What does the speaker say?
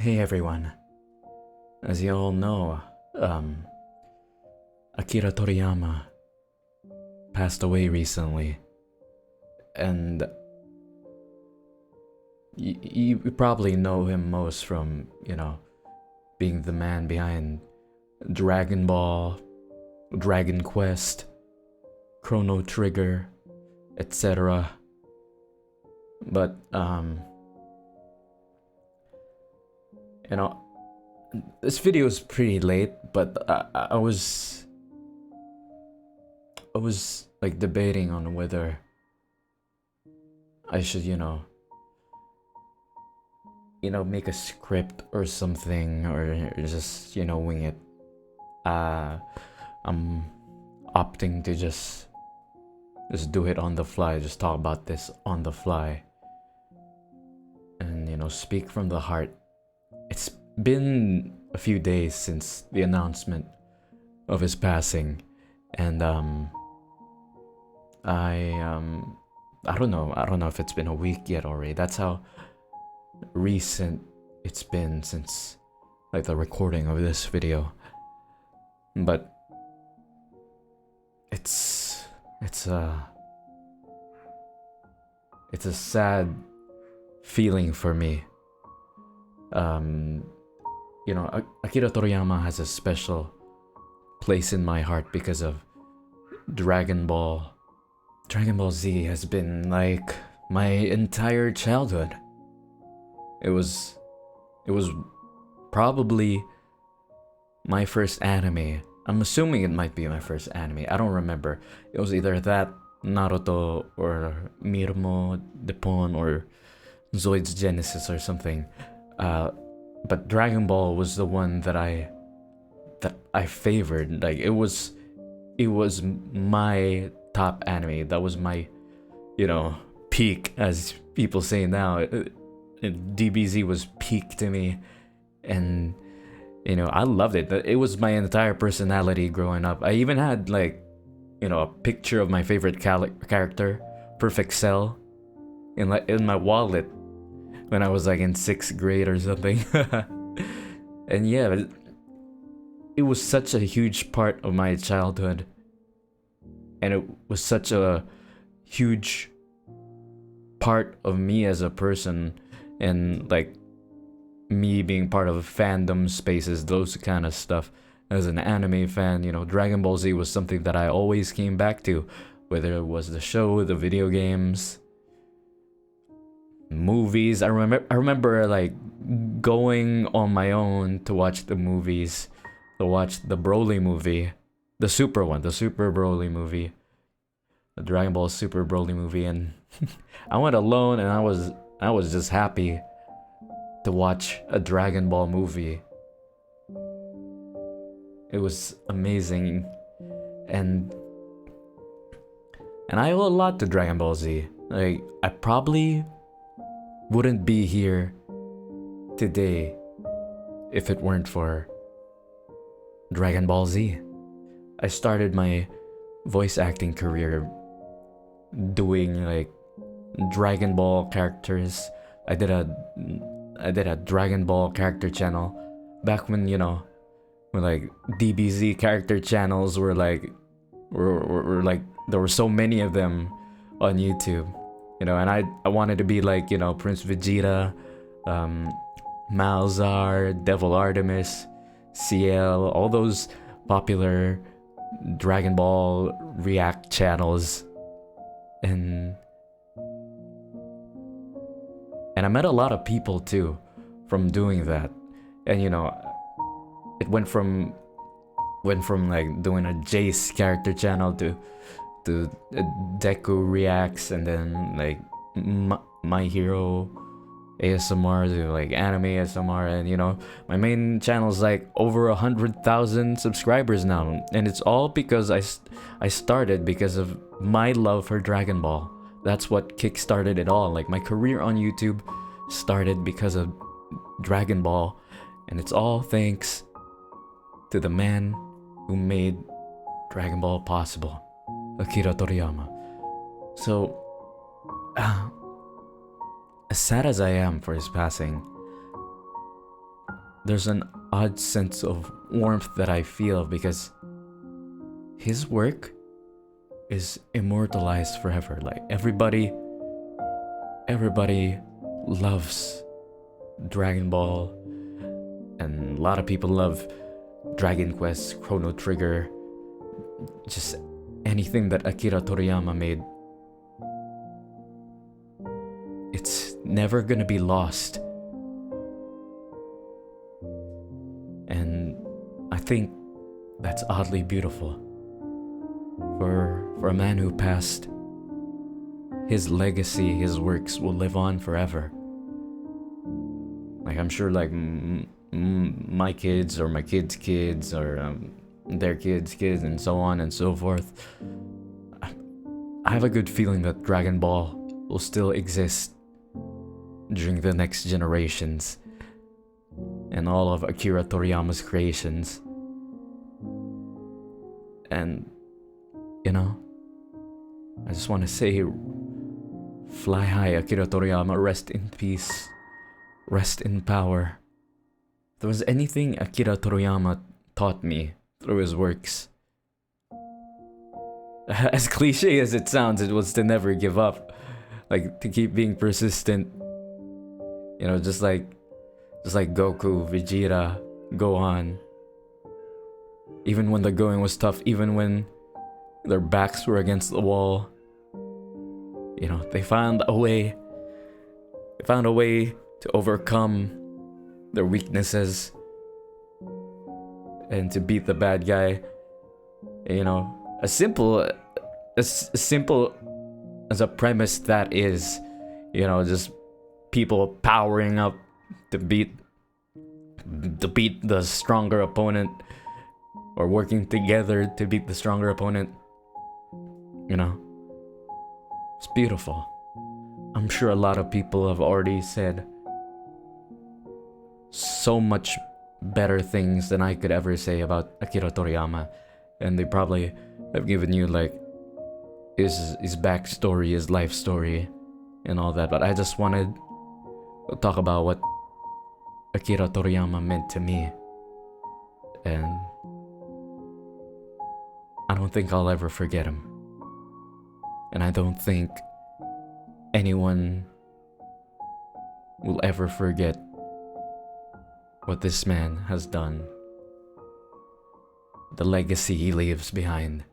Hey everyone. As you all know, Akira Toriyama passed away recently. And you probably know him most from, being the man behind Dragon Ball, Dragon Quest, Chrono Trigger, etc. But, you know, this video is pretty late, but I was like debating on whether I should, make a script or something, or just, wing it. I'm opting to just do it on the fly, just talk about this on the fly, and speak from the heart. It's been a few days since the announcement of his passing, and I don't know if it's been a week yet already. That's how recent it's been since like the recording of this video. But it's a sad feeling for me. Akira Toriyama has a special place in my heart because of Dragon Ball. Dragon Ball Z has been like my entire childhood. It was probably my first anime. I'm assuming it might be my first anime. I don't remember. It was either that, Naruto, or Mirmo, Depon, or Zoid's Genesis or something. But Dragon Ball was the one that I favored. Like it was my top anime. That was my, peak, as people say now. DBZ was peak to me, and I loved it. It was my entire personality growing up. I even had like, a picture of my favorite character, Perfect Cell, in my wallet when I was like in 6th grade or something. And yeah, it was such a huge part of my childhood, and it was such a huge part of me as a person, and like me being part of fandom spaces, those kind of stuff. As an anime fan, Dragon Ball Z was something that I always came back to, whether it was the show, the video games, movies. I remember like going on my own to watch the movies, to watch the Broly movie, the Super Broly movie, the Dragon Ball Super Broly movie, and I went alone, and I was just happy to watch a Dragon Ball movie. It was amazing, and I owe a lot to Dragon Ball Z. Like I probably wouldn't be here today if it weren't for Dragon Ball Z. I started my voice acting career doing like Dragon Ball characters. I did a Dragon Ball character channel back when when like DBZ character channels were like were like there were so many of them on YouTube. And I wanted to be like, Prince Vegeta, Malzar, Devil Artemis, CL, all those popular Dragon Ball React channels. And I met a lot of people too from doing that. And it went from like doing a Jace character channel to Deku Reacts, and then like My Hero ASMR to like anime ASMR, and my main channel is like over 100,000 subscribers now, and it's all because I started because of my love for Dragon Ball. That's what kickstarted it all. Like my career on YouTube started because of Dragon Ball, and it's all thanks to the man who made Dragon Ball possible, Akira Toriyama. So, as sad as I am for his passing, there's an odd sense of warmth that I feel because his work is immortalized forever. Like everybody loves Dragon Ball, and a lot of people love Dragon Quest, Chrono Trigger, just anything that Akira Toriyama made. It's never gonna be lost. And I think that's oddly beautiful. For a man who passed, his legacy, his works will live on forever. Like I'm sure like my kids or my kids' kids or their kids' kids and so on and so forth. I have a good feeling that Dragon Ball will still exist during the next generations and all of Akira Toriyama's creations. And you know, I just want to say, fly high, Akira Toriyama, rest in peace, rest in power. If there was anything Akira Toriyama taught me through his works, as cliche as it sounds, it was to never give up, like to keep being persistent. You know, just like Goku, Vegeta, Gohan. Even when the going was tough, even when their backs were against the wall, you know, they found a way. They found a way to overcome their weaknesses and to beat the bad guy. You know, as simple as a premise that is, you know, just people powering up to beat the stronger opponent, or working together to beat the stronger opponent. You know, it's beautiful. I'm sure a lot of people have already said so much better things than I could ever say about Akira Toriyama, and they probably have given you like his backstory, his life story, and all that. But I just wanted to talk about what Akira Toriyama meant to me, and I don't think I'll ever forget him. And I don't think anyone will ever forget what this man has done, the legacy he leaves behind.